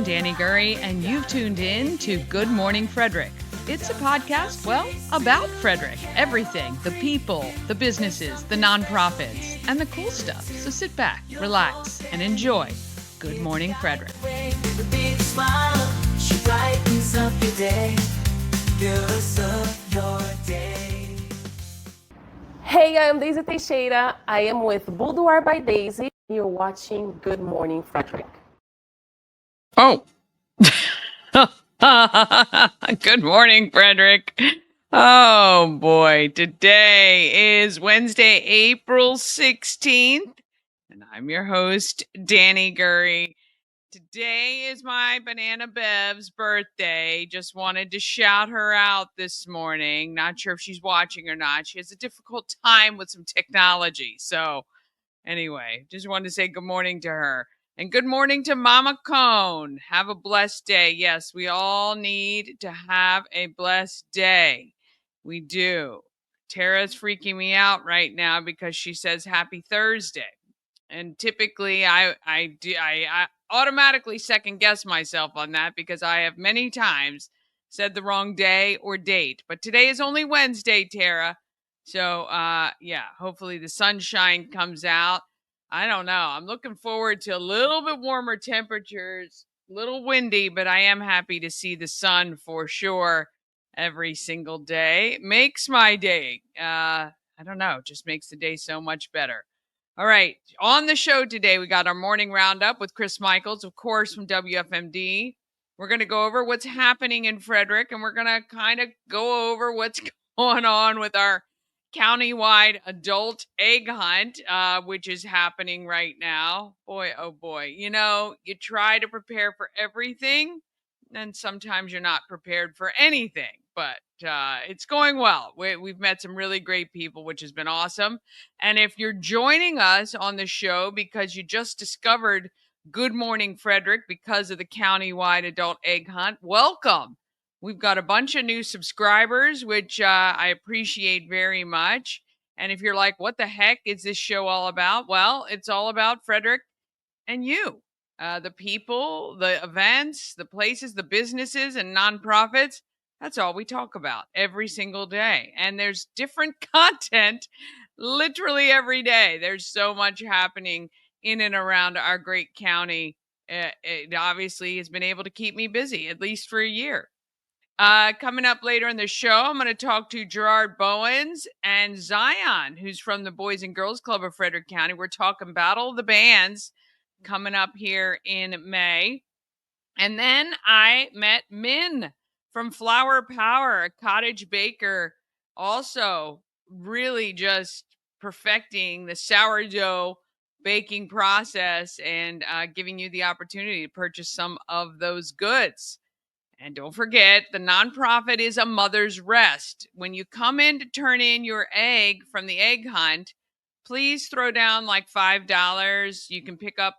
I'm Danny Gurry, and you've tuned in to Good Morning Frederick. It's a podcast, well, about Frederick. Everything, the people, the businesses, the nonprofits, and the cool stuff. So sit back, relax, and enjoy Good Morning Frederick. Hey, I'm Daisy Teixeira. I am with Boudoir by Daisy. You're watching Good Morning Frederick. Oh. Good morning, Frederick. Oh, boy. Today is Wednesday, April 16th, and I'm your host, Danny Gurry. Today is my Banana Bev's birthday. Just wanted to shout her out this morning. Not sure if she's watching or not. She has a difficult time with some technology. So anyway, just wanted to say good morning to her. And good morning to Mama Cone. Have a blessed day. Yes, we all need to have a blessed day. We do. Tara's freaking me out right now because she says happy Thursday. And typically I automatically second guess myself on that because I have many times said the wrong day or date. But today is only Wednesday, Tara. So yeah, hopefully the sunshine comes out. I don't know. I'm looking forward to a little bit warmer temperatures, a little windy, but I am happy to see the sun for sure every single day. It makes my day. I don't know, just makes the day so much better. All right. On the show today, we got our morning roundup with Chris Michaels, of course, from WFMD. We're going to go over what's happening in Frederick, and we're going to kind of go over what's going on with our countywide adult egg hunt, which is happening right now. Boy, oh boy. You know, you try to prepare for everything, and sometimes you're not prepared for anything. But it's going well. We've met some really great people, which has been awesome. And if you're joining us on the show because you just discovered Good Morning Frederick because of the countywide adult egg hunt, welcome. We've got a bunch of new subscribers, which I appreciate very much. And if you're like, what the heck is this show all about? Well, it's all about Frederick and you, the people, the events, the places, the businesses, and nonprofits. That's all we talk about every single day. And there's different content literally every day. There's so much happening in and around our great county. It obviously has been able to keep me busy, at least for a year. Coming up later in the show, I'm going to talk to Gerard Bowens and Zion, who's from the Boys and Girls Club of Frederick County. We're talking Battle of the Bands coming up here in May. And then I met Min from Flower Power, a cottage baker, also really just perfecting the sourdough baking process and giving you the opportunity to purchase some of those goods. And don't forget, the nonprofit is A Mother's Rest. When you come in to turn in your egg from the egg hunt, please throw down like $5. You can pick up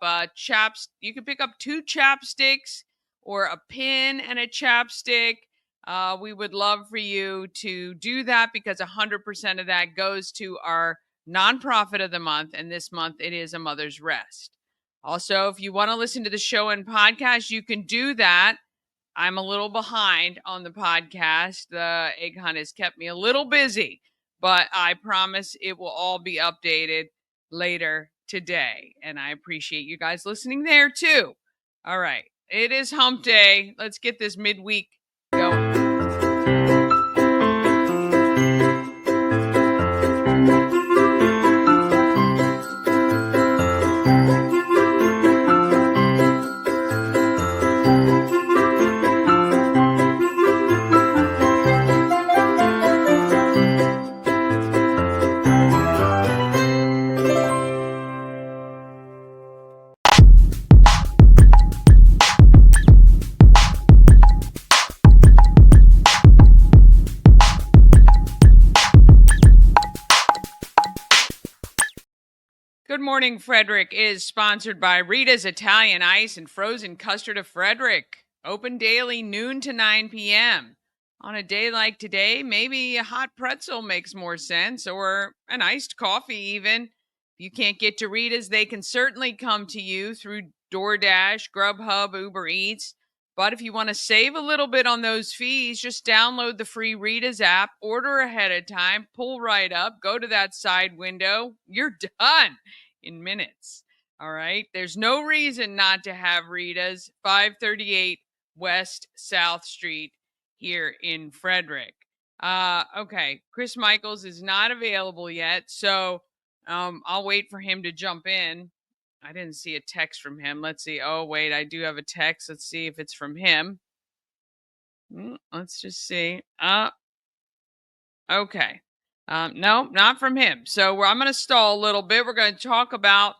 you can pick up 2 chapsticks or a pin and a chapstick. We would love for you to do that because 100% of that goes to our nonprofit of the month. And this month it is A Mother's Rest. Also, if you want to listen to the show and podcast, you can do that. I'm a little behind on the podcast. The egg hunt has kept me a little busy, but I promise it will all be updated later today. And I appreciate you guys listening there too. All right. It is hump day. Let's get this midweek going. Good Morning Frederick is sponsored by Rita's Italian Ice and Frozen Custard of Frederick. Open daily noon to 9 p.m. On a day like today, maybe a hot pretzel makes more sense, or an iced coffee even. If you can't get to Rita's, they can certainly come to you through DoorDash, Grubhub, Uber Eats. But if you want to save a little bit on those fees, just download the free Rita's app, order ahead of time, pull right up, go to that side window. You're done in minutes. All right. There's no reason not to have Rita's, 538 West South Street here in Frederick. Okay. Chris Michaels is not available yet. So I'll wait for him to jump in. I didn't see a text from him. Let's see. Oh, wait, I do have a text. Let's see if it's from him. Let's just see. Okay. No, not from him. So I'm going to stall a little bit. We're going to talk about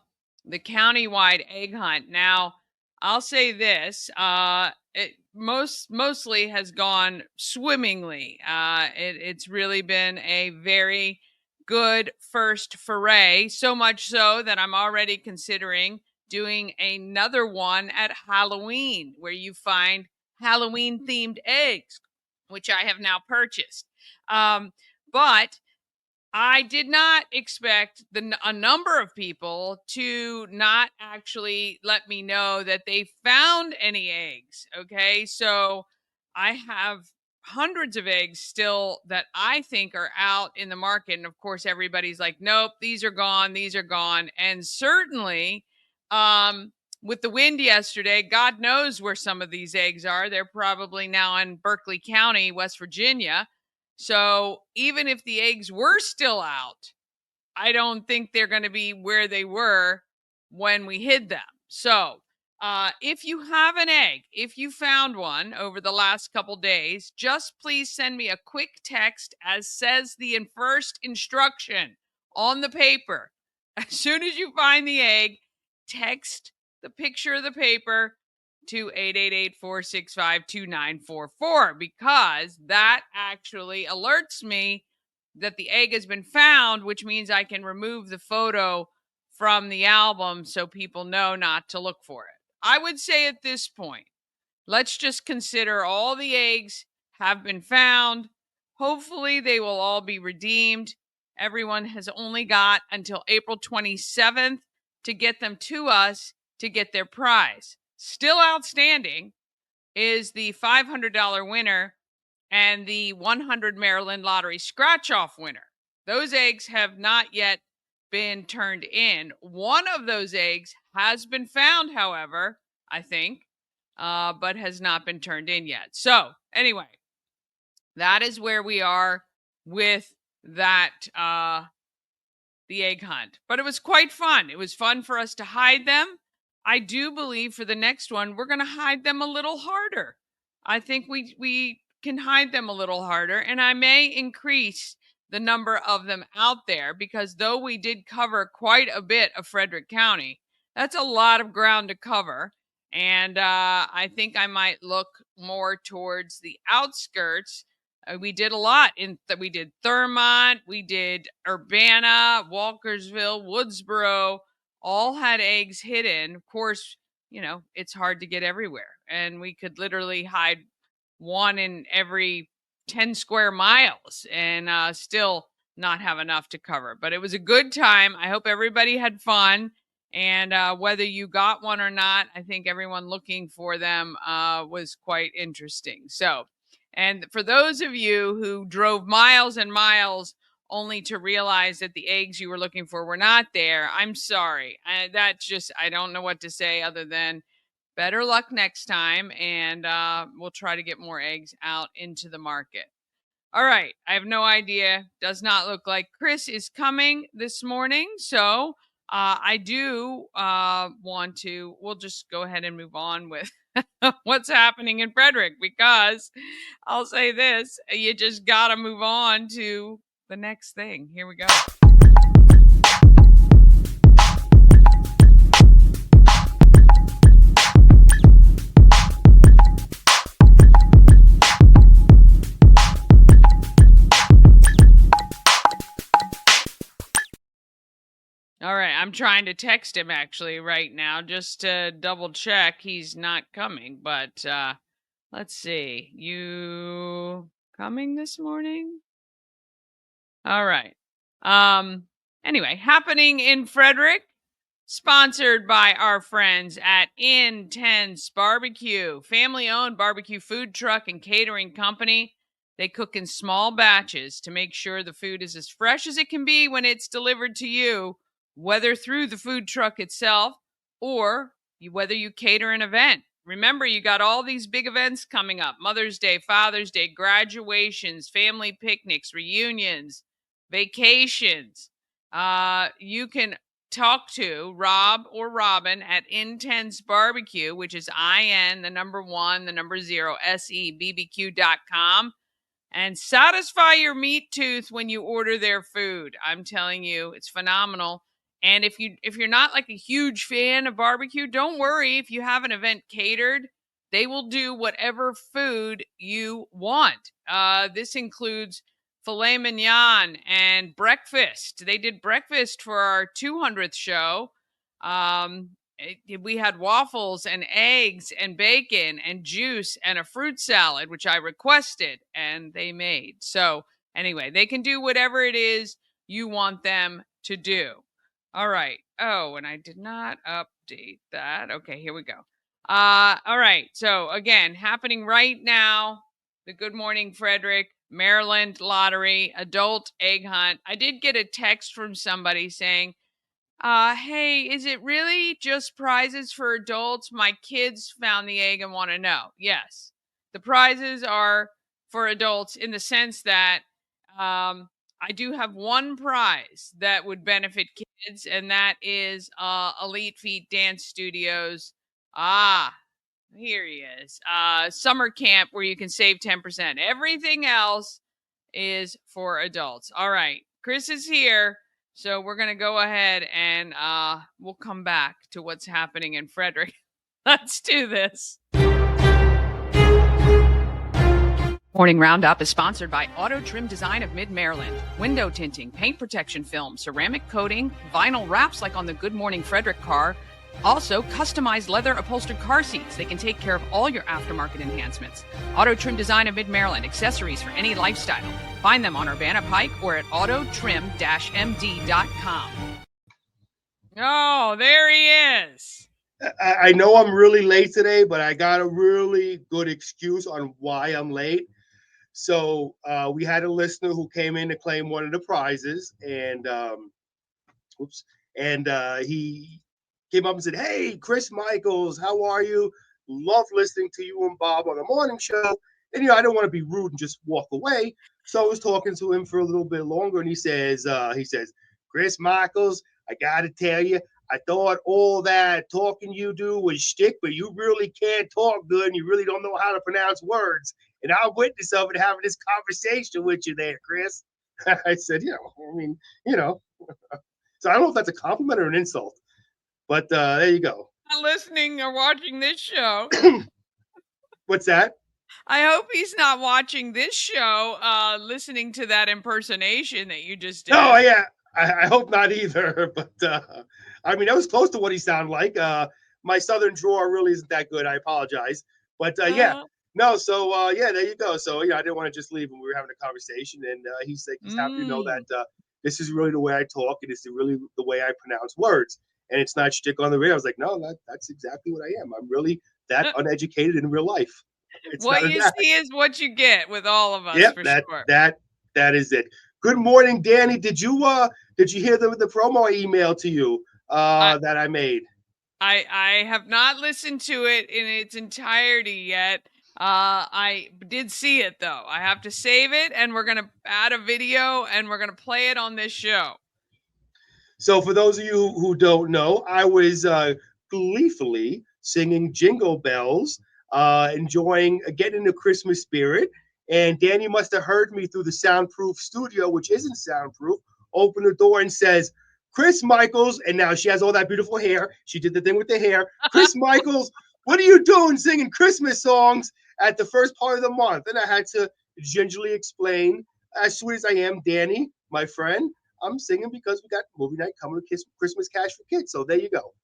the countywide egg hunt. Now, I'll say this. It mostly has gone swimmingly. It's really been a very good first foray, so much so that I'm already considering doing another one at Halloween where you find Halloween themed eggs, which I have now purchased. But I did not expect a number of people to not actually let me know that they found any eggs. Okay. So I have hundreds of eggs still that I think are out in the market. And of course, everybody's like, nope, these are gone. These are gone. And certainly, with the wind yesterday, God knows where some of these eggs are. They're probably now in Berkeley County, West Virginia. So even if the eggs were still out, I don't think they're going to be where they were when we hid them. So if you have an egg, if you found one over the last couple days, just please send me a quick text as says the first instruction on the paper. As soon as you find the egg, text the picture of the paper to 888-465-2944 because that actually alerts me that the egg has been found, which means I can remove the photo from the album so people know not to look for it. I would say at this point, let's just consider all the eggs have been found. Hopefully, they will all be redeemed. Everyone has only got until April 27th to get them to us to get their prize. Still outstanding is the $500 winner and the 100 Maryland Lottery scratch off winner. Those eggs have not yet been turned in. One of those eggs has been found, however, I think, but has not been turned in yet. So, anyway, that is where we are with that, the egg hunt. But it was quite fun. It was fun for us to hide them. I do believe for the next one, we're going to hide them a little harder. I think we can hide them a little harder, and I may increase the number of them out there because though we did cover quite a bit of Frederick County, that's a lot of ground to cover. And I think I might look more towards the outskirts. We did a lot we did Thurmont, we did Urbana, Walkersville, Woodsboro, all had eggs hidden. Of course, it's hard to get everywhere. And we could literally hide one in every 10 square miles and still not have enough to cover. But it was a good time. I hope everybody had fun. And whether you got one or not, I think everyone looking for them was quite interesting. So, and for those of you who drove miles and miles only to realize that the eggs you were looking for were not there, I'm sorry. I don't know what to say other than better luck next time. And we'll try to get more eggs out into the market. All right. I have no idea. Does not look like Chris is coming this morning. So I do we'll just go ahead and move on with what's happening in Frederick because I'll say this, you just got to move on to the next thing. Here we go. All right, I'm trying to text him actually right now just to double check he's not coming, but let's see. You coming this morning? All right. Anyway, happening in Frederick, sponsored by our friends at Intense Barbecue, family-owned barbecue food truck and catering company. They cook in small batches to make sure the food is as fresh as it can be when it's delivered to you, whether through the food truck itself or whether you cater an event. Remember, you got all these big events coming up: Mother's Day, Father's Day, graduations, family picnics, reunions, vacations. You can talk to Rob or Robin at Intense Barbecue, which is IN, the number 1, the number 0, SEBBQ.com, and satisfy your meat tooth when you order their food. I'm telling you, it's phenomenal. And if you're not like a huge fan of barbecue, don't worry. If you have an event catered, they will do whatever food you want. This includes filet mignon and breakfast. They did breakfast for our 200th show. We had waffles and eggs and bacon and juice and a fruit salad, which I requested and they made. So anyway, they can do whatever it is you want them to do. All right. Oh, and I did not update that. Okay, here we go. All right. So again, happening right now, the Good Morning Frederick Maryland lottery adult egg hunt. I did get a text from somebody saying, hey, is it really just prizes for adults? My kids found the egg and want to know. Yes, the prizes are for adults in the sense that I do have one prize that would benefit kids, and that is Elite Feet Dance Studios. Here he is. Summer camp where you can save 10%. Everything else is for adults. All right. Chris is here. So we're going to go ahead and we'll come back to what's happening in Frederick. Let's do this. Morning Roundup is sponsored by Auto Trim Design of Mid-Maryland. Window tinting, paint protection film, ceramic coating, vinyl wraps like on the Good Morning Frederick car. Also, customized leather upholstered car seats. They can take care of all your aftermarket enhancements. Auto Trim Design of Mid-Maryland, accessories for any lifestyle. Find them on Urbana Pike or at autotrim-md.com. Oh, there he is. I know I'm really late today, but I got a really good excuse on why I'm late. So we had a listener who came in to claim one of the prizes, and he came up and said, "Hey, Chris Michaels, how are you? Love listening to you and Bob on the morning show." And I don't want to be rude and just walk away, so I was talking to him for a little bit longer, and he says, "Chris Michaels, I got to tell you, I thought all that talking you do was shtick, but you really can't talk good, and you really don't know how to pronounce words. And I'm witness of it having this conversation with you there, Chris." I said, So I don't know if that's a compliment or an insult, but there you go. Not listening or watching this show. What's that? I hope he's not watching this show, listening to that impersonation that you just did. Oh, yeah. I hope not either. But I mean, that was close to what he sounded like. My southern drawl really isn't that good. I apologize. But yeah. No, so yeah, there you go. So I didn't want to just leave when we were having a conversation, and he said he's happy to know that this is really the way I talk, and it's really the way I pronounce words, and it's not shtick on the radio. I was like, no, that's exactly what I am. I'm really that uneducated in real life. It's what you see is what you get with all of us. Yep, for sure. That is it. Good morning, Danny. Did you hear the promo I emailed to you that I made? I have not listened to it in its entirety yet. I did see it though. I have to save it, and we're gonna add a video, and we're gonna play it on this show. So for those of you who don't know, I was gleefully singing Jingle Bells, enjoying getting in the Christmas spirit. And Danny must have heard me through the soundproof studio, which isn't soundproof, open the door and says, "Chris Michaels," and now she has all that beautiful hair. She did the thing with the hair. "Chris Michaels, what are you doing singing Christmas songs at the first part of the month?" And I had to gingerly explain, as sweet as I am, Danny, my friend, I'm singing because we got movie night coming to Christmas Cash for Kids. So there you go.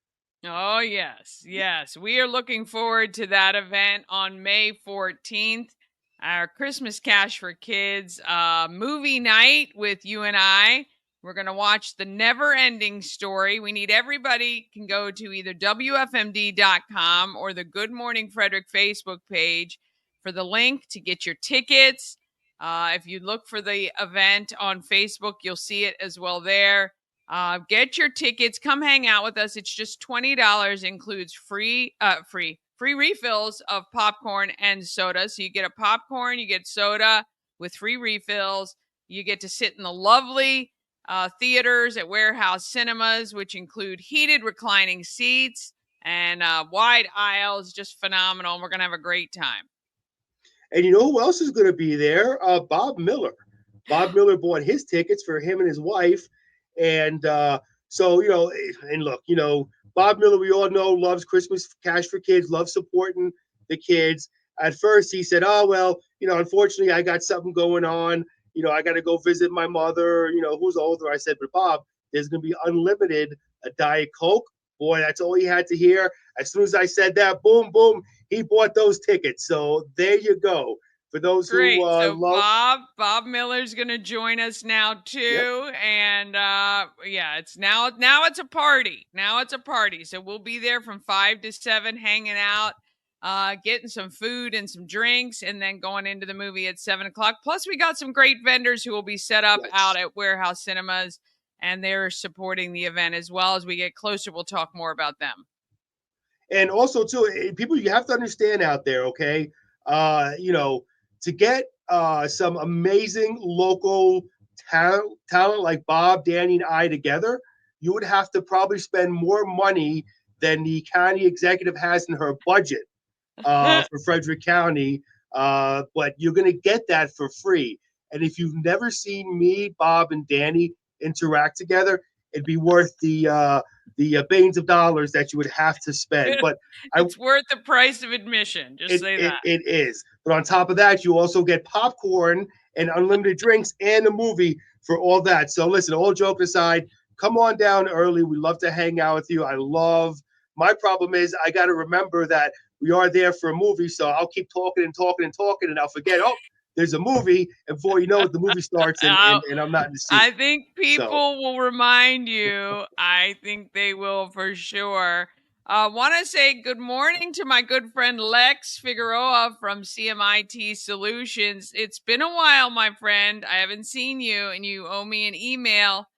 Oh, yes. Yes. We are looking forward to that event on May 14th. Our Christmas Cash for Kids movie night with you and I. We're going to watch The Never Ending Story. We need everybody can go to either WFMD.com or the Good Morning Frederick Facebook page for the link to get your tickets. If you look for the event on Facebook, you'll see it as well there. Get your tickets. Come hang out with us. It's just $20. Includes free refills of popcorn and soda. So you get a popcorn, you get soda with free refills. You get to sit in the lovely theaters at Warehouse Cinemas, which include heated reclining seats and wide aisles. Just phenomenal. We're going to have a great time. And you know who else is going to be there? Bob Miller. Bob Miller bought his tickets for him and his wife. And so, and look, Bob Miller, we all know, loves Christmas Cash for Kids, loves supporting the kids. At first, he said, oh, well, unfortunately, I got something going on. I got to go visit my mother, who's older. I said, but Bob, there's going to be unlimited Diet Coke. Boy, that's all he had to hear. As soon as I said that, boom, boom, he bought those tickets. So there you go. For those Great. who So love Bob Miller's going to join us now too, Yep. and yeah, it's now it's a party. Now it's a party. So we'll be there from 5 to 7, hanging out, getting some food and some drinks, and then going into the movie at 7 o'clock. Plus, we got some great vendors who will be set up Yes. out at Warehouse Cinemas, and they're supporting the event as well. As we get closer, we'll talk more about them. And also, too, people, you have to understand out there, okay? To get some amazing local talent like Bob, Danny, and I together, you would have to probably spend more money than the county executive has in her budget for Frederick County. But you're going to get that for free. And if you've never seen me, Bob, and Danny interact together, it'd be worth the billions of dollars that you would have to spend. But it's worth the price of admission. Just say that. It is. But on top of that, you also get popcorn and unlimited drinks and a movie for all that. So listen, all jokes aside, come on down early. We love to hang out with you. My problem is I got to remember that we are there for a movie. So I'll keep talking and talking and talking, and I'll forget, there's a movie. And before you know it, the movie starts and I'm not in the seat. I think people will remind you. I think they will for sure. Want to say good morning to my good friend Lex Figueroa from CMIT Solutions. It's been a while, my friend. I haven't seen you, and you owe me an email.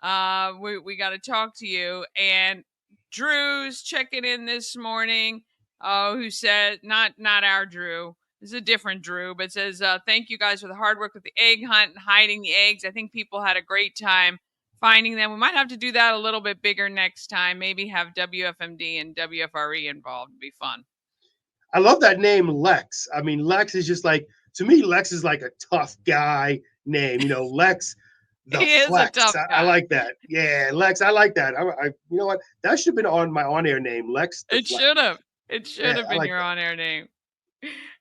We got to talk to you. And Drew's checking in this morning. Who said not our Drew. This is a different Drew, but says, thank you guys for the hard work with the egg hunt and hiding the eggs. I think people had a great time finding them. We might have to do that a little bit bigger next time. Maybe have WFMD and WFRE involved. It'd be fun. I love that name, Lex. I mean, Lex is just like, to me, Lex is like a tough guy name. Lex the he Flex. Is a tough guy. I like that. Yeah, Lex, I like that. You know what? That should have been on my on-air name, Lex the It Flex. should have. It should have been like your on-air name.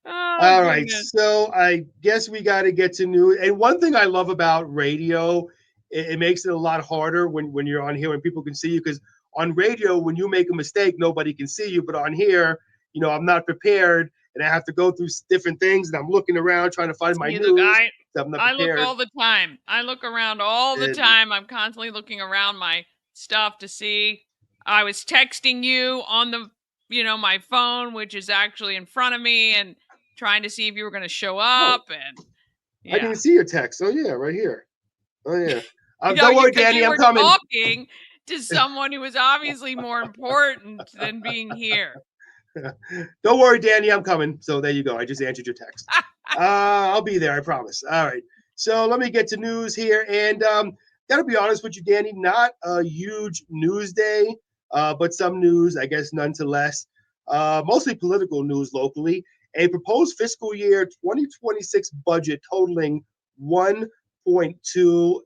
All right, so I guess we got to get to news. And one thing I love about radio, it makes it a lot harder when you're on here and people can see you, because on radio, when you make a mistake, nobody can see you. But on here, I'm not prepared and I have to go through different things, and I'm looking around trying to find my news. I look all the time. I look around all the time. I'm constantly looking around my stuff to see. I was texting you on the my phone, which is actually in front of me, and trying to see if you were going to show up. And I didn't see your text. Oh yeah, right here. Oh yeah. Don't worry, Danny, I'm coming. Talking to someone who was obviously more important than being here. Don't worry, Danny, I'm coming. So there you go. I just answered your text. I'll be there, I promise. All right. So let me get to news here, and gotta be honest with you, Danny. Not a huge news day. But some news, I guess, nonetheless. Mostly political news locally. A proposed fiscal year 2026 budget totaling 1.2,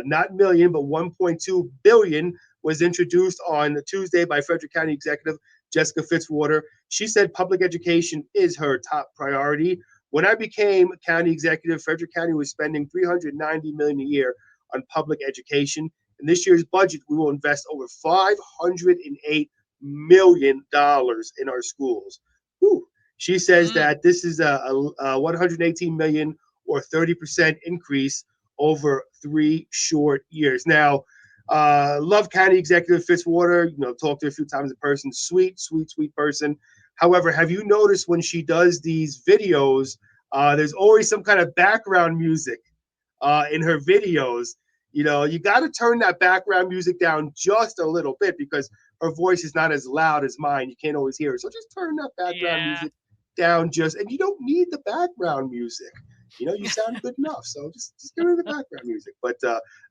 not million, but 1.2 billion was introduced on Tuesday by Frederick County Executive Jessica Fitzwater. She said public education is her top priority. When I became county executive, Frederick County was spending $390 million a year on public education. In this year's budget, we will invest over $508 million in our schools. Whew. She says that this is a $118 million or 30% increase over 3 short years. Now, love County Executive Fitzwater. Talked to her a few times in person. Sweet, sweet, sweet person. However, have you noticed when she does these videos, there's always some kind of background music in her videos? You got to turn that background music down just a little bit because her voice is not as loud as mine. You can't always hear her. So just turn that background Yeah. music down and you don't need the background music. You sound good enough. So just get rid of the background music. But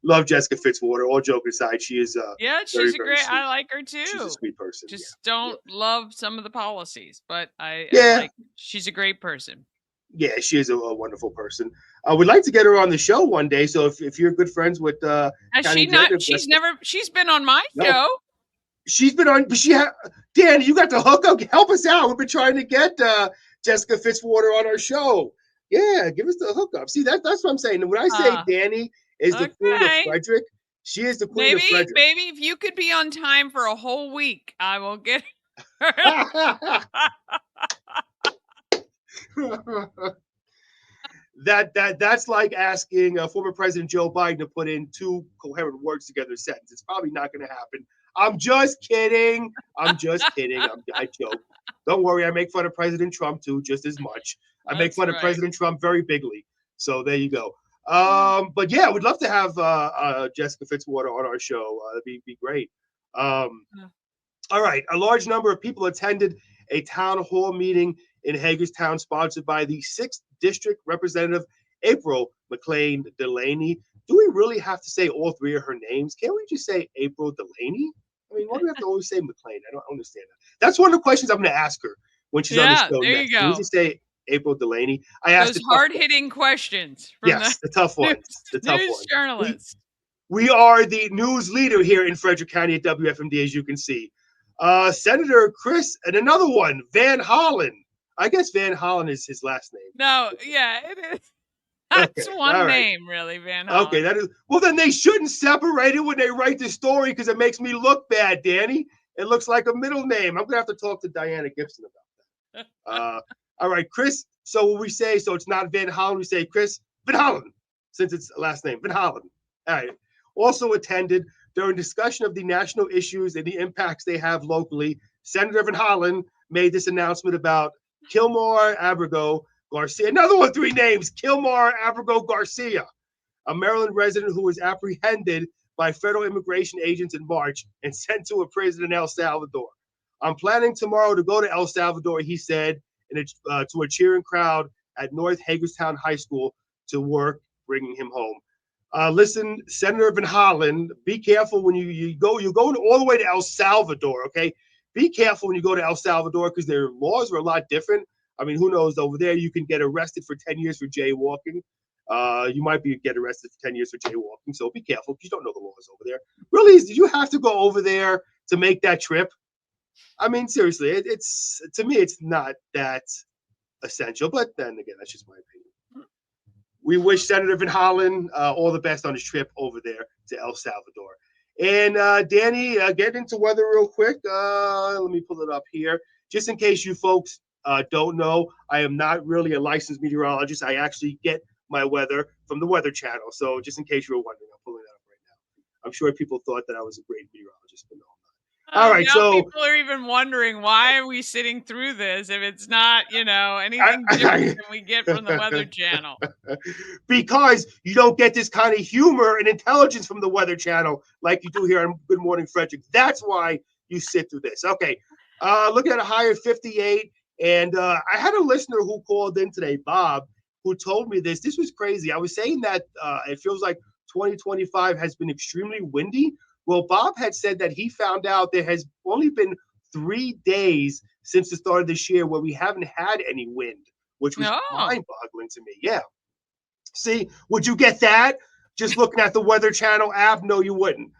love Jessica Fitzwater. All joke aside, she is Yeah, very, she's a very great. sweet. I like her She's a too. sweet person. Just Yeah. don't love some of the policies, but I Yeah. like. She's a great person. Yeah, she is a wonderful person. I would like to get her on the show one day. So if you're good friends with Has County she not? Executive She's Jessica, never. She's been on my no, show. she's been on, but Dan, you got the hookup. Help us out. We've been trying to get Jessica Fitzwater on our show. Yeah, give us the hookup. See, that's what I'm saying. When I say Danny is the queen of Okay. Frederick, she is the queen Maybe, of Frederick. maybe if you could be on time for a whole week, I will get her. That's like asking former President Joe Biden to put in 2 coherent words together sentence. It's probably not going to happen. I'm just kidding. I joke. Don't worry. I make fun of President Trump too, just as much. I make That's fun of right. President Trump very bigly. So there you go. But yeah, we'd love to have Jessica Fitzwater on our show. That'd be great. All right. A large number of people attended a town hall meeting in Hagerstown sponsored by the 6th District Representative April McLean Delaney. Do we really have to say all 3 of her names? Can't we just say April Delaney? I mean, why do we have to always say McLean? I don't understand that. That's one of the questions I'm going to ask her when she's on the show there next. you Can we go. just say April Delaney? I asked Those hard-hitting questions from the tough ones. The tough news ones. journalists. We are the news leader here in Frederick County at WFMD, as you can see. Senator Chris, and another one, Van Hollen. I guess Van Hollen is his last name. No, yeah, it is. That's Okay, one all right. name, really, Van Hollen. Okay, that is. Well, then they shouldn't separate it when they write the story because it makes me look bad, Danny. It looks like a middle name. I'm gonna have to talk to Diana Gibson about that. All right, Chris. So what we say, so it's not Van Hollen. We say Chris Van Hollen, since it's last name Van Hollen. All right. Also attended during discussion of the national issues and the impacts they have locally. Senator Van Hollen made this announcement about Kilmar Abrego Garcia. Another one, 3 names: Kilmar Abrego Garcia, a Maryland resident who was apprehended by federal immigration agents in March and sent to a prison in El Salvador. I'm planning tomorrow to go to El Salvador, he said, to a cheering crowd at North Hagerstown High School to work bringing him home. Listen, Senator Van Hollen, be careful when you go. You're going all the way to El Salvador, okay? Be careful when you go to El Salvador because their laws are a lot different. I mean, who knows? Over there, you can get arrested for 10 years for jaywalking. You might get arrested for 10 years for jaywalking. So be careful because you don't know the laws over there. Really, did you have to go over there to make that trip? I mean, seriously, it's to me, it's not that essential. But then again, that's just my opinion. We wish Senator Van Hollen all the best on his trip over there to El Salvador. And Danny, get into weather real quick. Let me pull it up here. Just in case you folks don't know, I am not really a licensed meteorologist. I actually get my weather from the Weather Channel. So just in case you were wondering, I'm pulling it up right now. I'm sure people thought that I was a great meteorologist, but no. All right, now so people are even wondering why are we sitting through this if it's not, anything different than we get from the Weather Channel. Because you don't get this kind of humor and intelligence from the Weather Channel like you do here on Good Morning Frederick. That's why you sit through this. Okay, looking at a high of 58, and I had a listener who called in today, Bob, who told me this. This was crazy. I was saying that it feels like 2025 has been extremely windy. Well, Bob had said that he found out there has only been 3 days since the start of this year where we haven't had any wind, which was mind-boggling to me. Yeah. See, would you get that just looking at the Weather Channel app? No, you wouldn't.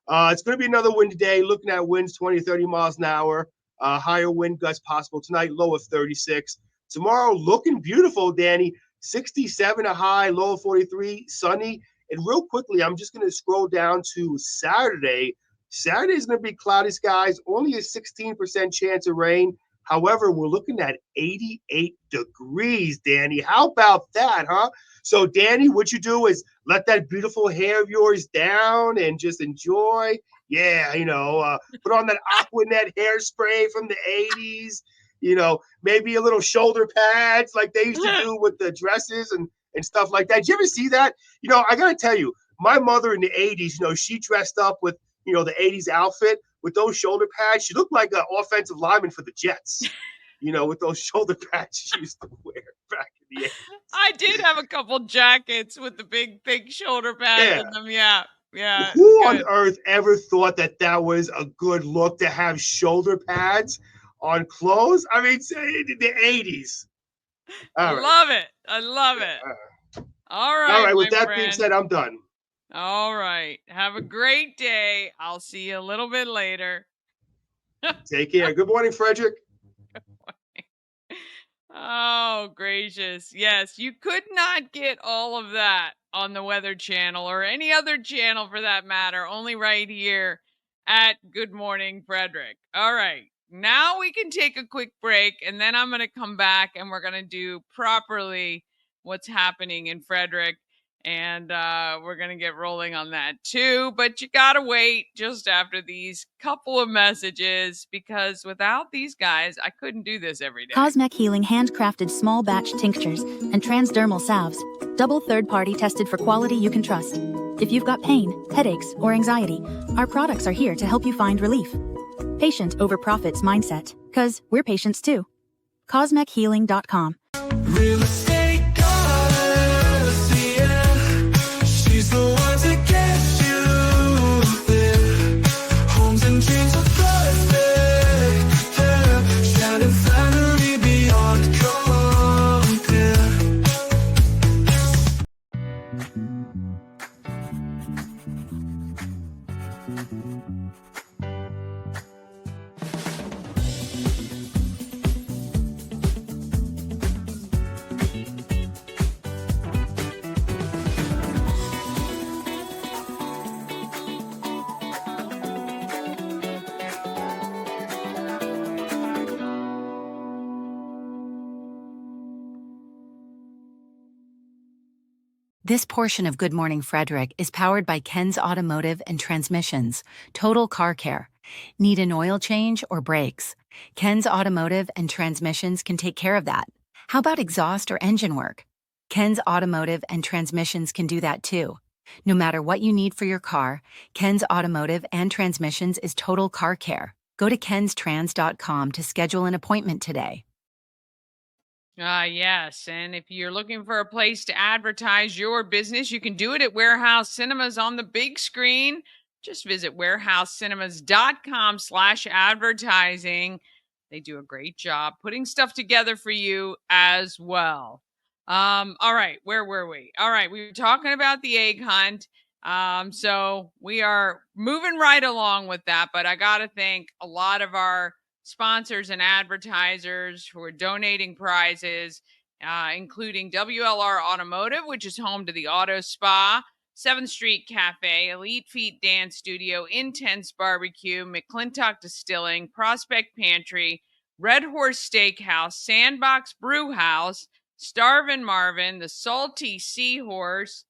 It's going to be another windy day, looking at winds 20, 30 miles an hour, higher wind gusts possible tonight, low of 36. Tomorrow, looking beautiful, Danny, 67 a high, low of 43, sunny. And real quickly, I'm just going to scroll down to Saturday. Saturday is going to be cloudy skies, only a 16% chance of rain, However, we're looking at 88 degrees, Danny. How about that, huh? So, Danny, what you do is let that beautiful hair of yours down and just enjoy. Yeah, put on that Aquanet hairspray from the 80s. Maybe a little shoulder pads like they used to do with the dresses and stuff like that. Did you ever see that? I got to tell you, my mother in the 80s, she dressed up with, the 80s outfit with those shoulder pads. She looked like an offensive lineman for the Jets, with those shoulder pads she used to wear back in the 80s. I did have a couple jackets with the big, thick shoulder pads Yeah. in them. Yeah. Yeah. Who on Good. earth ever thought that was a good look to have shoulder pads on clothes? I mean, the 80s. All right. Love it. I love it. All All right, right. With my that being friend. said, I'm done. All right. Have a great day. I'll see you a little bit later. Take care. Good morning, Frederick. Oh, gracious. Yes, you could not get all of that on the Weather Channel or any other channel for that matter, only right here at Good Morning Frederick. All right. Now we can take a quick break and then I'm going to come back and we're going to do properly what's happening in Frederick. And we're going to get rolling on that too. But you got to wait just after these couple of messages because without these guys, I couldn't do this every day. Cosmec Healing handcrafted small batch tinctures and transdermal salves, double third-party tested for quality you can trust. If you've got pain, headaches, or anxiety, our products are here to help you find relief. Patient over profits mindset, 'cause we're patients too. CosmecHealing.com. Real estate goddess, yeah. She's the one to get you there. Homes and dreams are perfect, yeah. Shannon family beyond compare. This portion of Good Morning Frederick is powered by Ken's Automotive and Transmissions, Total Car Care. Need an oil change or brakes? Ken's Automotive and Transmissions can take care of that. How about exhaust or engine work? Ken's Automotive and Transmissions can do that too. No matter what you need for your car, Ken's Automotive and Transmissions is Total Car Care. Go to kenstrans.com to schedule an appointment today. Yes. And if you're looking for a place to advertise your business, you can do it at Warehouse Cinemas on the big screen. Just visit warehousecinemas.com/advertising. They do a great job putting stuff together for you as well. All right. Where were we? All right. We were talking about the egg hunt. So we are moving right along with that. But I got to thank a lot of our sponsors and advertisers who are donating prizes, including WLR Automotive, which is home to the Auto Spa, 7th Street Cafe, Elite Feet Dance Studio, Intense Barbecue, McClintock Distilling, Prospect Pantry, Red Horse Steakhouse, Sandbox Brew House, Starvin' Marvin, the Salty Seahorse.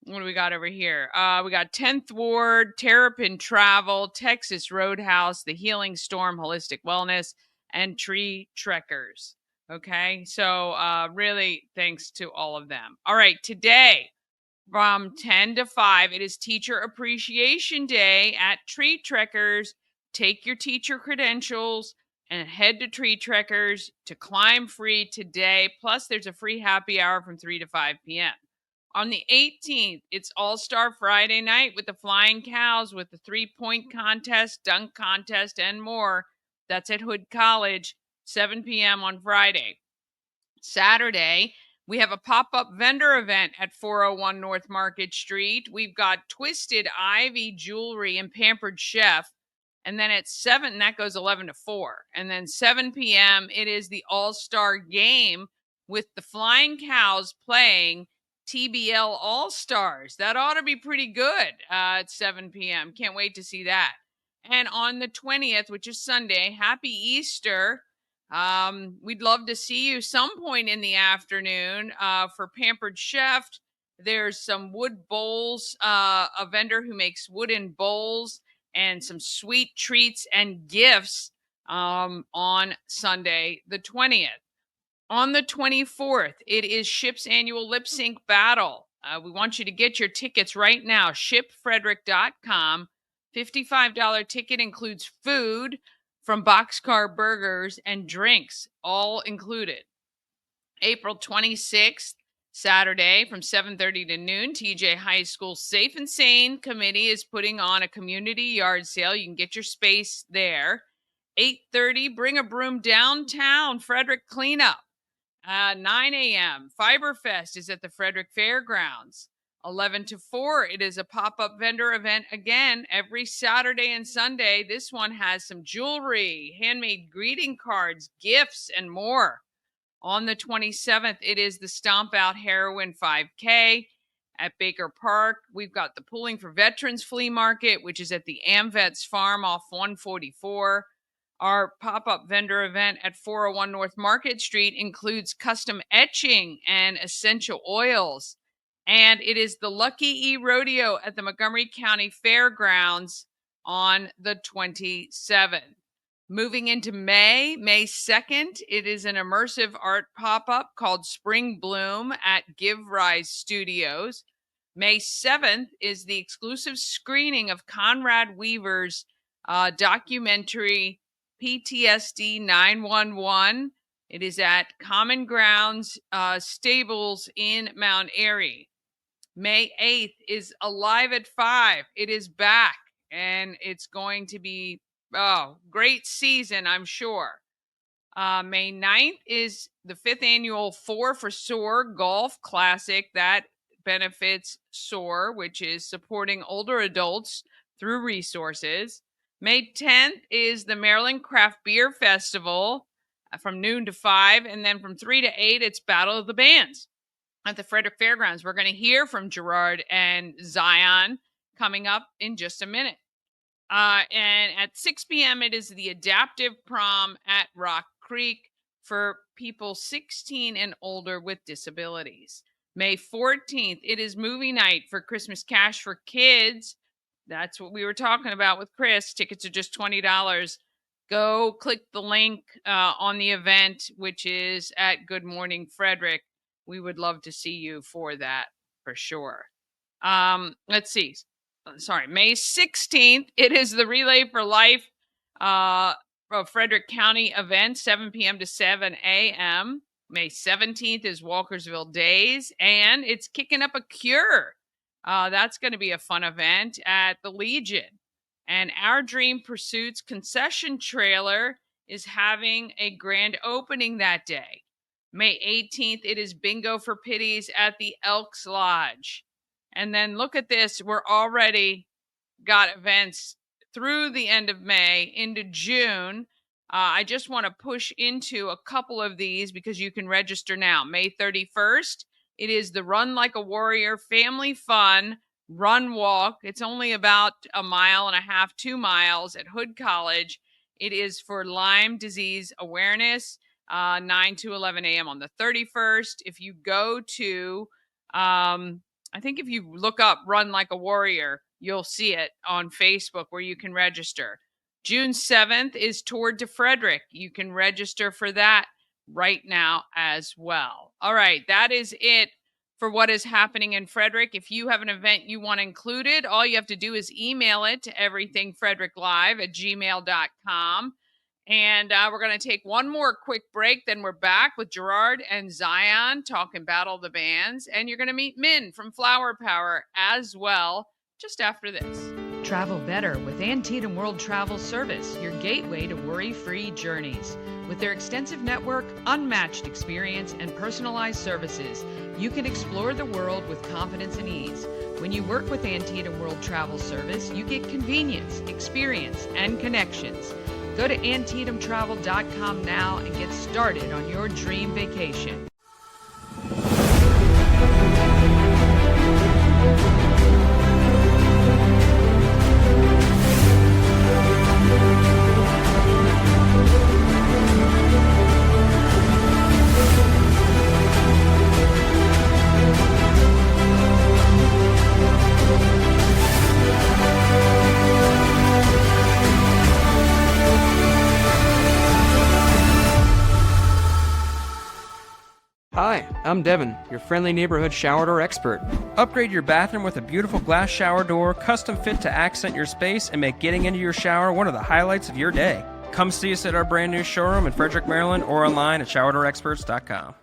What do we got over here? We got 10th Ward, Terrapin Travel, Texas Roadhouse, The Healing Storm Holistic Wellness, and Tree Trekkers. Okay, so really thanks to all of them. All right, today from 10 to 5, it is Teacher Appreciation Day at Tree Trekkers. Take your teacher credentials and head to Tree Trekkers to climb free today. Plus, there's a free happy hour from 3 to 5 p.m. On the 18th, it's All-Star Friday night with the Flying Cows with the 3-point contest, dunk contest, and more. That's at Hood College, 7 p.m. on Friday. Saturday, we have a pop-up vendor event at 401 North Market Street. We've got Twisted Ivy Jewelry and Pampered Chef. And then at 7, that goes 11 to 4. And then 7 p.m., it is the All-Star Game with the Flying Cows playing TBL All-Stars. That ought to be pretty good at 7 p.m. Can't wait to see that. And on the 20th, which is Sunday, Happy Easter. We'd love to see you some point in the afternoon. For Pampered Chef, there's some wood bowls, a vendor who makes wooden bowls and some sweet treats and gifts on Sunday, the 20th. On the 24th, it is Ship's annual lip sync battle. We want you to get your tickets right now. ShipFrederick.com. $55 ticket includes food from Boxcar Burgers and drinks, all included. April 26th, Saturday from 7:30 to noon, TJ High School Safe and Sane Committee is putting on a community yard sale. You can get your space there. 8:30, bring a broom downtown, Frederick cleanup. 9 a.m., Fiberfest is at the Frederick Fairgrounds. 11 to 4, it is a pop-up vendor event again every Saturday and Sunday. This one has some jewelry, handmade greeting cards, gifts, and more. On the 27th, it is the Stomp Out Heroin 5K at Baker Park. We've got the Pooling for Veterans Flea Market, which is at the AmVets Farm off 144. Our pop-up vendor event at 401 North Market Street includes custom etching and essential oils. And it is the Lucky E Rodeo at the Montgomery County Fairgrounds on the 27th. Moving into May 2nd, it is an immersive art pop-up called Spring Bloom at Give Rise Studios. May 7th is the exclusive screening of Conrad Weaver's documentary PTSD 911. It is at Common Grounds Stables in Mount Airy. May 8th is Alive at 5. It is back, and it's going to be great season, I'm sure. May 9th is the 5th annual 4 for SOAR Golf Classic. That benefits SOAR, which is supporting older adults through resources. May 10th is the Maryland Craft Beer Festival from noon to 5. And then from 3 to 8, it's Battle of the Bands at the Frederick Fairgrounds. We're going to hear from Gerard and Zion coming up in just a minute. And at 6 p.m., it is the Adaptive Prom at Rock Creek for people 16 and older with disabilities. May 14th, it is movie night for Christmas Cash for Kids. That's what we were talking about with Chris. Tickets are just $20. Go click the link on the event, which is at Good Morning Frederick. We would love to see you for that for sure. Let's see. Sorry, May 16th, it is the Relay for Life Frederick County event, 7 p.m. to 7 a.m. May 17th is Walkersville Days, and it's Kicking Up a Cure. That's going to be a fun event at the Legion. And Our Dream Pursuits concession trailer is having a grand opening that day. May 18th, it is Bingo for Pities at the Elks Lodge. And then look at this. We're already got events through the end of May into June. I just want to push into a couple of these because you can register now. May 31st, it is the Run Like a Warrior Family Fun Run Walk. It's only about 1.5 miles, 2 miles at Hood College. It is for Lyme disease awareness, 9 to 11 a.m. on the 31st. If you go to, I think if you look up Run Like a Warrior, you'll see it on Facebook where you can register. June 7th is Tour de Frederick. You can register for that right now as well. All right, that is it for what is happening in Frederick. If you have an event you want included, all you have to do is email it to everythingfredericklive@gmail.com. And we're going to take one more quick break. Then we're back with Gerard and Zion talking Battle of the Bands. And you're going to meet Min from Flower Power as well just after this. Travel better with Antietam World Travel Service, your gateway to worry-free journeys. With their extensive network, unmatched experience, and personalized services, you can explore the world with confidence and ease. When you work with Antietam World Travel Service, you get convenience, experience, and connections. Go to AntietamTravel.com now and get started on your dream vacation. Hi, I'm Devin, your friendly neighborhood shower door expert. Upgrade your bathroom with a beautiful glass shower door, custom fit to accent your space and make getting into your shower one of the highlights of your day. Come see us at our brand new showroom in Frederick, Maryland, or online at showerdoorexperts.com.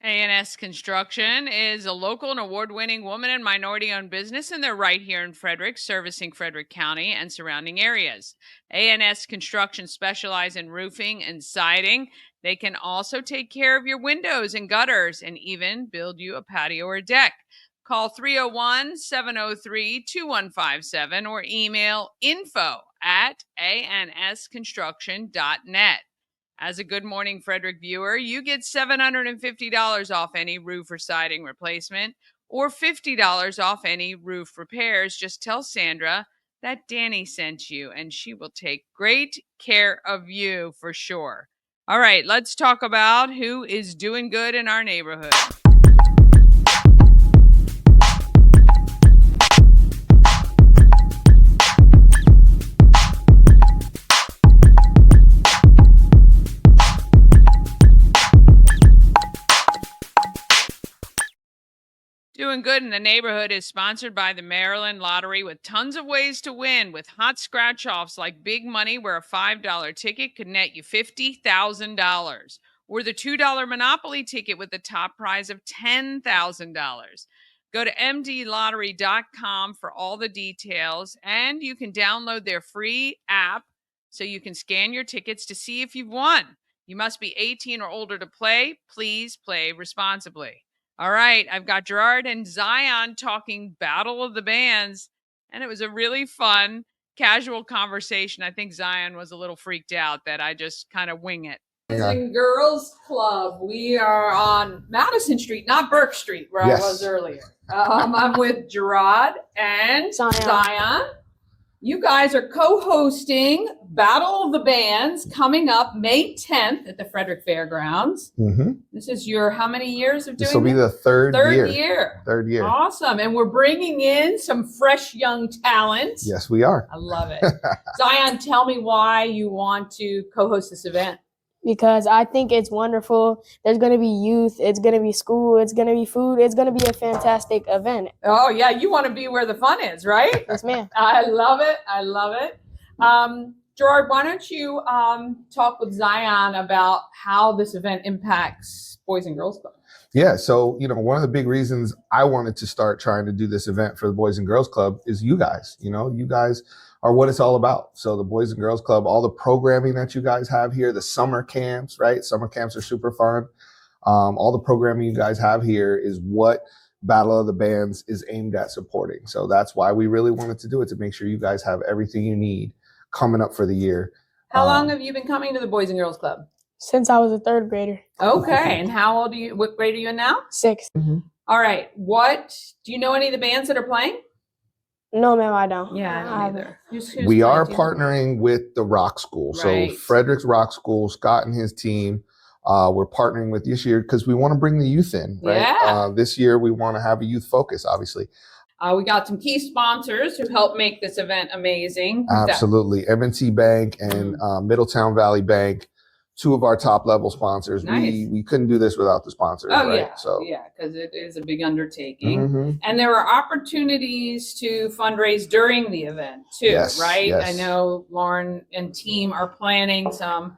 A&S Construction is a local and award-winning woman and minority-owned business, and they're right here in Frederick, servicing Frederick County and surrounding areas. A&S Construction specializes in roofing and siding. They can also take care of your windows and gutters and even build you a patio or deck. Call 301-703-2157 or email info@ansconstruction.net. As a Good Morning Frederick viewer, you get $750 off any roof or siding replacement or $50 off any roof repairs. Just tell Sandra that Danny sent you, and she will take great care of you for sure. All right, let's talk about who is doing good in our neighborhood. Doing Good in the Neighborhood is sponsored by the Maryland Lottery with tons of ways to win with hot scratch-offs like big money where a $5 ticket could net you $50,000 or the $2 Monopoly ticket with the top prize of $10,000. Go to mdlottery.com for all the details, and you can download their free app so you can scan your tickets to see if you've won. You must be 18 or older to play. Please play responsibly. All right, I've got Gerard and Zion talking Battle of the Bands, and it was a really fun, casual conversation. I think Zion was a little freaked out that I just kind of wing it. Boys and Girls Club. We are on Madison Street, not Burke Street, where I was earlier. I'm with Gerard and Zion. You guys are co-hosting Battle of the Bands coming up May 10th at the Frederick Fairgrounds. Mm-hmm. This is your how many years of doing this? Will be the third year. Third year. Awesome. And we're bringing in some fresh young talent. Yes, we are. I love it. Zion, tell me why you want to co-host this event. Because I think it's wonderful. There's going to be youth. It's going to be school. It's going to be food. It's going to be a fantastic event. Oh, yeah. You want to be where the fun is, right? Yes, ma'am. I love it. I love it. Gerard, why don't you talk with Zion about how this event impacts Boys and Girls Club? Yeah. So, one of the big reasons I wanted to start trying to do this event for the Boys and Girls Club is you guys. You guys are what it's all about. So the Boys and Girls Club, all the programming that you guys have here, the summer camps, right? Summer camps are super fun. All the programming you guys have here is what Battle of the Bands is aimed at supporting. So that's why we really wanted to do it, to make sure you guys have everything you need coming up for the year. How long have you been coming to the Boys and Girls Club? Since I was a third grader. Okay. And how old are you? What grade are you in now? 6. Mm-hmm. All right. Do you know any of the bands that are playing? No, ma'am, I don't. Yeah, I don't either. We are partnering with the Rock School. Right. So Frederick's Rock School, Scott and his team, we're partnering with this year because we want to bring the youth in, right? Yeah. This year we want to have a youth focus, obviously. We got some key sponsors who help make this event amazing. Absolutely. M&T Bank and Middletown Valley Bank, two of our top level sponsors. Nice. We couldn't do this without the sponsors. Oh, right? yeah. So yeah, because it is a big undertaking. Mm-hmm. And there are opportunities to fundraise during the event too, Yes, right? yes. I know Lauren and team are planning some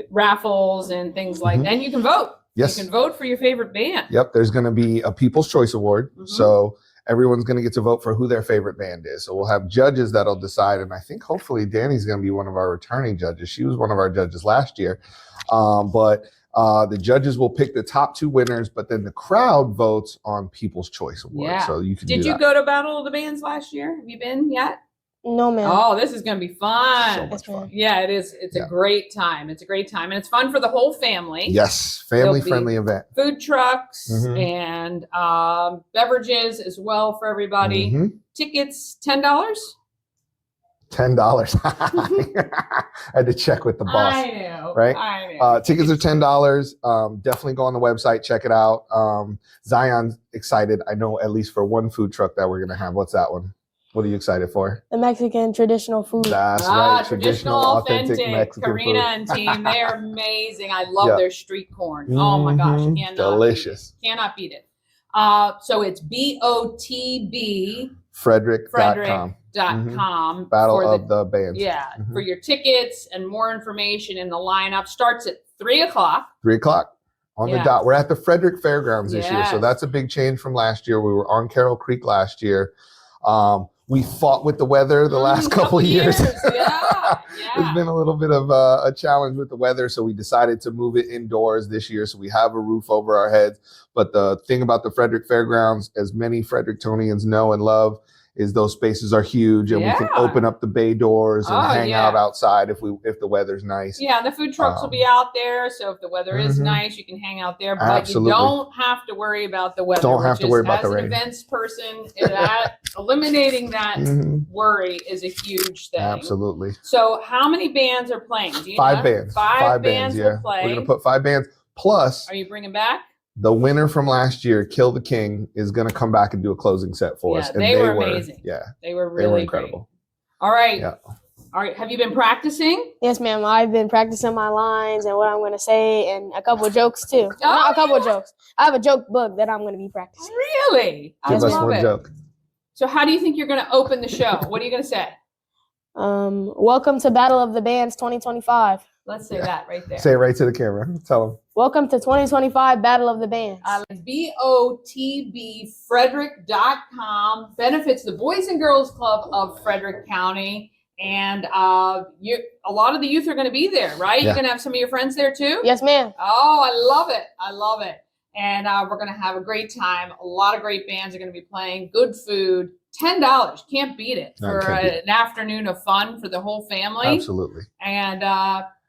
raffles and things like that. And you can vote. Yes. You can vote for your favorite band. Yep. There's going to be a People's Choice Award. Mhm. So everyone's going to get to vote for who their favorite band is. So we'll have judges that'll decide. And I think hopefully Danny's going to be one of our returning judges. She was one of our judges last year. But the judges will pick the top 2 winners, but then the crowd votes on People's Choice Award. Yeah. So you can Did do you that. go to Battle of the Bands last year? Have you been yet? No, ma'am. Oh, this is going to be fun. So much fun. Yeah, it is. It's a great time. It's a great time. And it's fun for the whole family. Yes. There'll Family-friendly event. Food trucks Mhm. and beverages as well for everybody. Mhm. Tickets, $10? $10. I had to check with the boss. I know. Right? I know. Tickets are $10. Definitely go on the website, check it out. Zion's excited. I know at least for one food truck that we're going to have. What's that one? What are you excited for? The Mexican traditional food. That's right. Traditional, authentic Mexican Karina food. and team. They are amazing. I love Yeah. their street corn. Oh my gosh. Cannot Delicious. Beat it. Cannot beat it. So it's BOTB. Frederick.com. Battle of the Bands. Yeah. For your tickets and more information, in the lineup starts at 3:00. 3:00 on the dot. We're at the Frederick Fairgrounds this year. So that's a big change from last year. We were on Carroll Creek last year. We fought with the weather the last couple of years. It's been a little bit of a challenge with the weather. So we decided to move it indoors this year. So we have a roof over our heads. But the thing about the Frederick Fairgrounds, as many Frederictonians know and love, is those spaces are huge, and we can open up the bay doors and hang out outside if the weather's nice. Yeah, the food trucks will be out there, so if the weather is nice, you can hang out there. But you don't have to worry about the weather. Don't have to worry about the rain. As an events person, eliminating that worry is a huge thing. Absolutely. So how many bands are playing? Do you know? Five bands. Five bands will play. We're going to put 5 bands. Plus, are you bringing back? The winner from last year, Kill the King, is going to come back and do a closing set for us. And they were amazing. Yeah. They were really incredible. Great. All right. Yeah. All right. Have you been practicing? Yes, ma'am. I've been practicing my lines and what I'm going to say and a couple of jokes, too. Not a couple of jokes. I have a joke book that I'm going to be practicing. Really? Give us one joke. So how do you think you're going to open the show? What are you going to say? Welcome to Battle of the Bands 2025. Let's say that right there. Say it right to the camera. Tell them. Welcome to 2025 Battle of the Bands. BOTB Frederick.com benefits the Boys and Girls Club of Frederick County. And a lot of the youth are going to be there, right? Yeah. You're going to have some of your friends there too? Yes, ma'am. Oh, I love it. I love it. And we're going to have a great time. A lot of great bands are going to be playing. Good food. $10. Can't beat it for an afternoon of fun for the whole family. Absolutely. And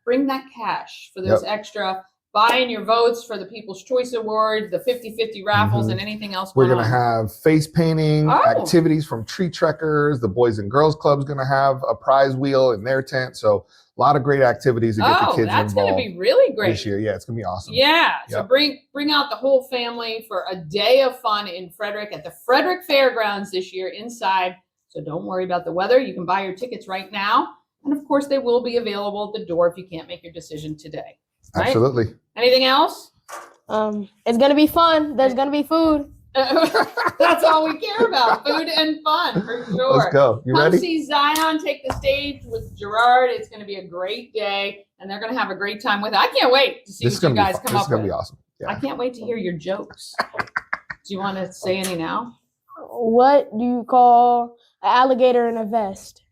bring that cash for those extra buying your votes for the People's Choice Award, the 50-50 raffles, and anything else. We're going to have face painting, activities from tree trekkers. The Boys and Girls Club is going to have a prize wheel in their tent. So a lot of great activities to get the kids involved. That's going to be really great this year. Yeah, it's going to be awesome. Yeah. So bring out the whole family for a day of fun in Frederick at the Frederick Fairgrounds this year inside. So don't worry about the weather. You can buy your tickets right now. And of course, they will be available at the door if you can't make your decision today. Right? Absolutely. Anything else? It's going to be fun. There's going to be food. That's all we care about. Food and fun, for sure. Let's go. You ready? Come see Zion take the stage with Gerard. It's going to be a great day, and they're going to have a great time with it. I can't wait to see what you guys come up with. This is going to be awesome. Yeah. I can't wait to hear your jokes. Do you want to say any now? What do you call an alligator in a vest?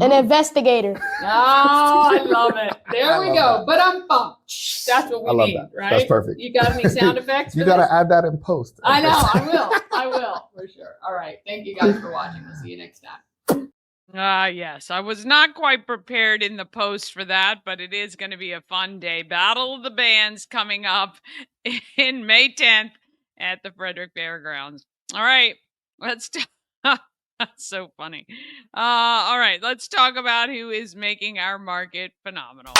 An investigator. Oh, I love it. There we go. But I'm pumped. That's what we need, right? That's perfect. You got any sound effects? You got to add that in post. I know. I will for sure. All right. Thank you guys for watching. We'll see you next time. Yes, I was not quite prepared in the post for that, but it is going to be a fun day. Battle of the Bands coming up in May 10th at the Frederick Fairgrounds. All right, let's that's so funny. All right, let's talk about who is making our market phenomenal.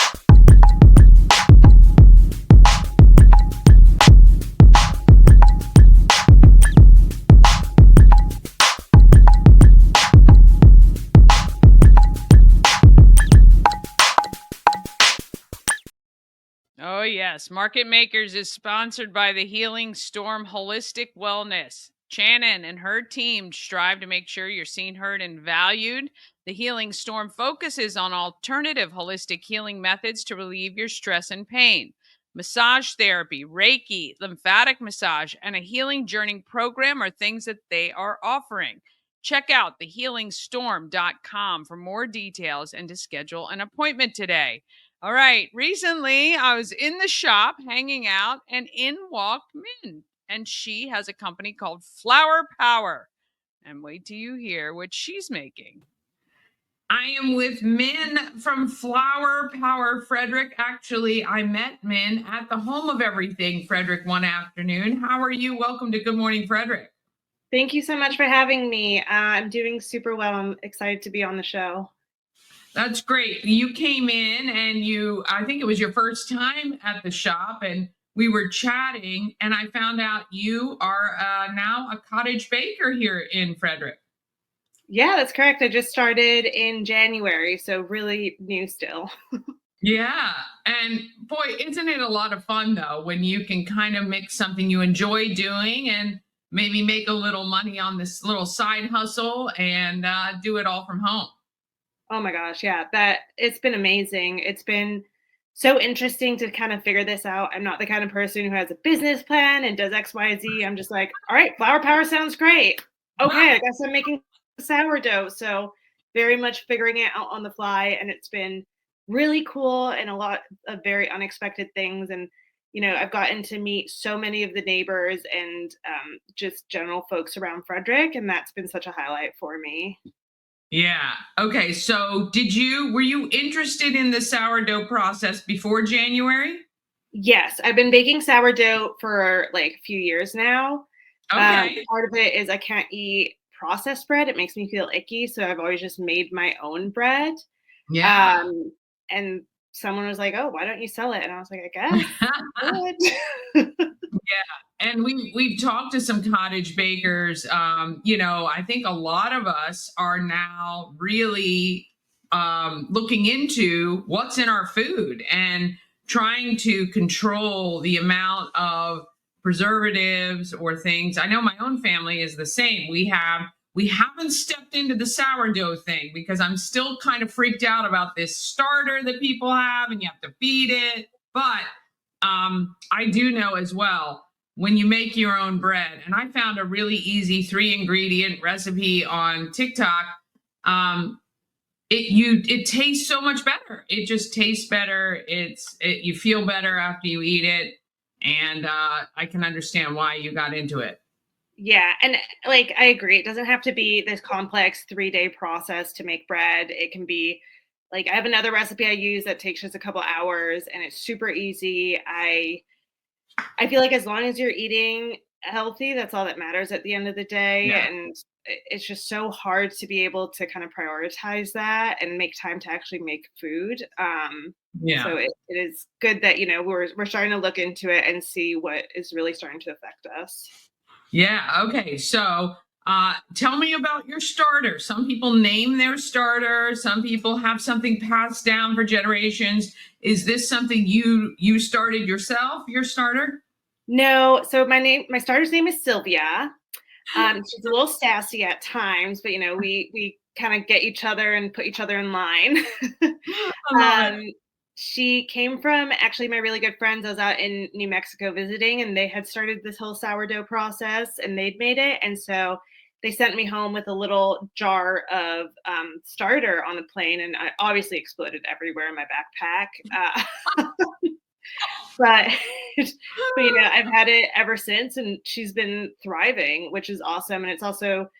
Oh, yes. Market Makers is sponsored by the Healing Storm Holistic Wellness. Shannon and her team strive to make sure you're seen, heard, and valued. The Healing Storm focuses on alternative holistic healing methods to relieve your stress and pain. Massage therapy, Reiki, lymphatic massage, and a healing journey program are things that they are offering. Check out thehealingstorm.com for more details and to schedule an appointment today. All right, recently I was in the shop hanging out and in walked Min. And she has a company called Flower Power. And wait till you hear what she's making. I am with Min from Flower Power Frederick. Actually, I met Min at the Home of Everything Frederick one afternoon. How are you? Welcome to Good Morning Frederick. Thank you so much for having me. I'm doing super well. I'm excited to be on the show. That's great. You came in and I think it was your first time at the shop, and we were chatting, and I found out you are now a cottage baker here in Frederick. Yeah, that's correct. I just started in January, so really new still. Yeah. And boy, isn't it a lot of fun though when you can kind of mix something you enjoy doing and maybe make a little money on this little side hustle and do it all from home? Oh my gosh, yeah, that it's been amazing. It's been so interesting to kind of figure this out. I'm not the kind of person who has a business plan and does X, Y, Z. I'm just like, all right, flour power sounds great. Okay, I guess I'm making sourdough. So very much figuring it out on the fly. And it's been really cool and a lot of very unexpected things. And, I've gotten to meet so many of the neighbors and just general folks around Frederick. And that's been such a highlight for me. Yeah. Okay. So were you interested in the sourdough process before January? Yes, I've been baking sourdough for like a few years now. Okay. Part of it is I can't eat processed bread. It makes me feel icky. So I've always just made my own bread. Yeah. And someone was like, "Oh, why don't you sell it?" And I was like, "I guess." And we've talked to some cottage bakers. I think a lot of us are now really looking into what's in our food and trying to control the amount of preservatives or things. I know my own family is the same. We haven't stepped into the sourdough thing because I'm still kind of freaked out about this starter that people have and you have to feed it. But I do know as well when you make your own bread, and I found a really easy 3-ingredient recipe on TikTok. It tastes so much better. It just tastes better. You feel better after you eat it, and I can understand why you got into it. Yeah, and like I agree. It doesn't have to be this complex 3-day process to make bread. It can be like I have another recipe I use that takes just a couple hours and it's super easy. I feel like as long as you're eating healthy, that's all that matters at the end of the day. Yeah. And it's just so hard to be able to kind of prioritize that and make time to actually make food. Yeah. So it is good that, we're starting to look into it and see what is really starting to affect us. Yeah. Okay. So tell me about your starter. Some people name their starter. Some people have something passed down for generations. Is this something you started yourself, your starter? No. So my starter's name is Sylvia. She's a little sassy at times, but we kind of get each other and put each other in line. I love it. She came from actually my really good friends. I was out in New Mexico visiting, and they had started this whole sourdough process, and they'd made it, and so they sent me home with a little jar of starter on the plane, and I obviously exploded everywhere in my backpack. But I've had it ever since, and she's been thriving, which is awesome. And it's also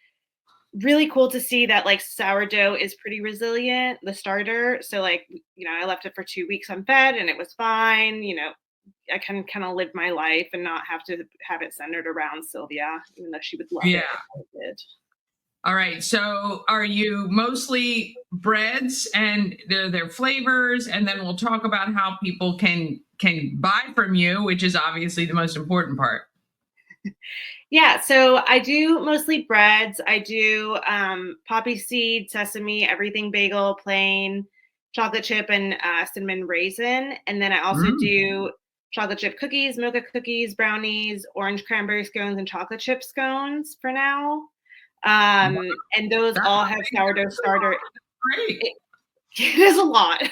really cool to see that like sourdough is pretty resilient, the starter. So like, I left it for 2 weeks unfed and it was fine. I can kind of live my life and not have to have it centered around Sylvia, even though she would love it if I did. All right. So are you mostly breads and their flavors? And then we'll talk about how people can buy from you, which is obviously the most important part. Yeah, so I do mostly breads. I do poppy seed, sesame, everything bagel, plain, chocolate chip, and cinnamon raisin. And then I also do chocolate chip cookies, mocha cookies, brownies, orange cranberry scones, and chocolate chip scones for now. And those all have sourdough starter. Great. It is a lot.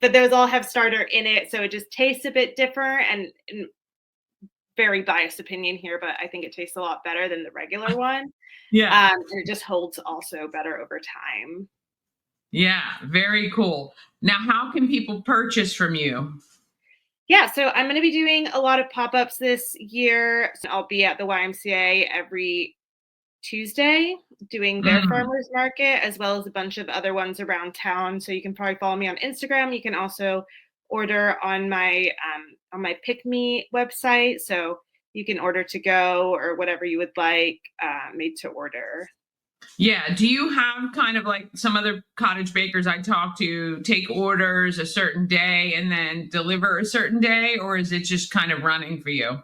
But those all have starter in it. So it just tastes a bit different and very biased opinion here, but I think it tastes a lot better than the regular one. Yeah. And it just holds also better over time. Yeah, very cool. Now, how can people purchase from you? Yeah, so I'm going to be doing a lot of pop-ups this year. So I'll be at the YMCA every Tuesday doing their farmers market, as well as a bunch of other ones around town. So you can probably follow me on Instagram. You can also order on my Pick Me website. So you can order to go or whatever you would like, made to order. Yeah. Do you have kind of like some other cottage bakers I talk to take orders a certain day and then deliver a certain day, or is it just kind of running for you?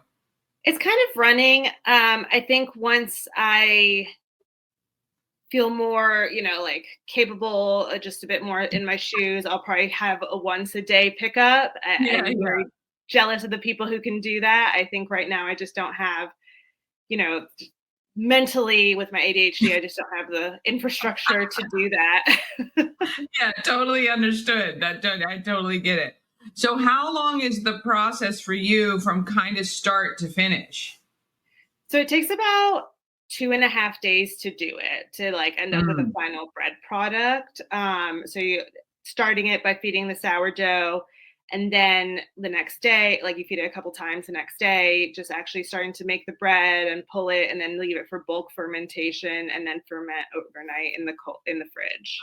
It's kind of running. I think once I feel more, like capable, just a bit more in my shoes, I'll probably have a once a day pickup. I'm very jealous of the people who can do that. I think right now I just don't have, mentally with my ADHD, I just don't have the infrastructure to do that. Yeah, totally understood. I totally get it. So how long is the process for you from kind of start to finish? So it takes about 2.5 days to do it, to like end up with a final bread product. So you starting it by feeding the sourdough, and then the next day, like you feed it a couple times the next day, just actually starting to make the bread and pull it, and then leave it for bulk fermentation, and then ferment overnight in the fridge.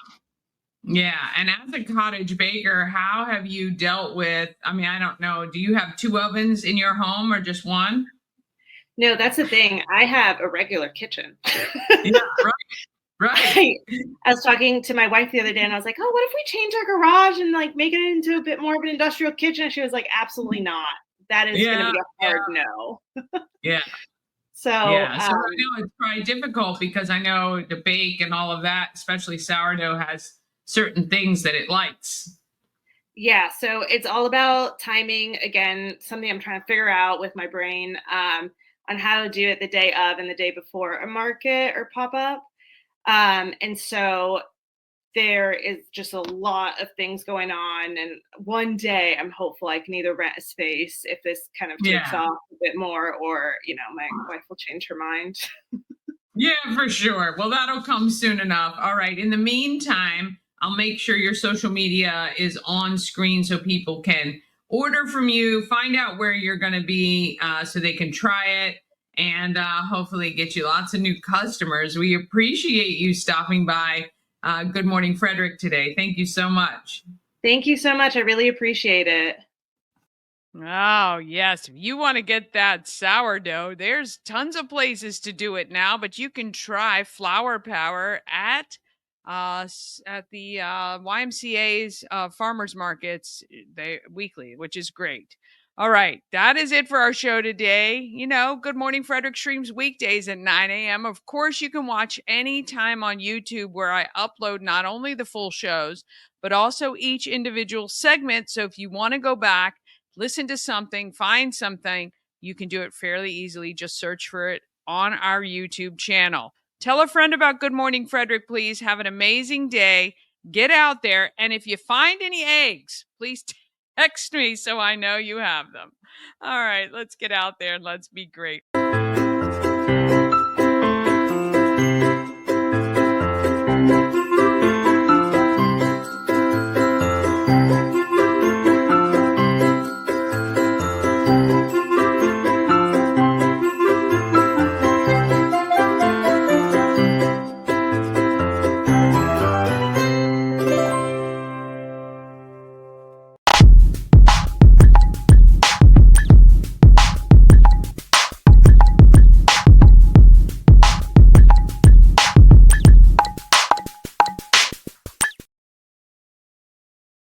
Yeah, and as a cottage baker, how have you dealt with, I mean, I don't know, do you have 2 ovens in your home or just one? No, that's the thing. I have a regular kitchen. Yeah, right. I was talking to my wife the other day and I was like, oh, what if we change our garage and like make it into a bit more of an industrial kitchen? And she was like, absolutely not. That is going to be a hard no. Yeah. So, yeah, so I know it's probably difficult because I know to bake and all of that, especially sourdough, has certain things that it likes. Yeah, so it's all about timing. Again, something I'm trying to figure out with my brain on how to do it the day of and the day before a market or pop up. And so there is just a lot of things going on. And one day I'm hopeful I can either rent a space if this kind of takes off a bit more, or, my wife will change her mind. Yeah, for sure. Well, that'll come soon enough. All right. In the meantime, I'll make sure your social media is on screen so people can order from you, find out where you're going to be so they can try it, and hopefully get you lots of new customers. We appreciate you stopping by Good Morning Frederick today. Thank you so much. Thank you so much. I really appreciate it. Oh, yes. If you want to get that sourdough, there's tons of places to do it now, but you can try Flour Power at the YMCA's farmers markets weekly, which is great. All right, that is it for our show today. Good Morning Frederick streams weekdays at 9 a.m. Of course, you can watch anytime on YouTube, where I upload not only the full shows, but also each individual segment. So if you want to go back, listen to something, find something, you can do it fairly easily. Just search for it on our YouTube channel. Tell a friend about Good Morning Frederick, please. Have an amazing day. Get out there. And if you find any eggs, please text me so I know you have them. All right, let's get out there and let's be great.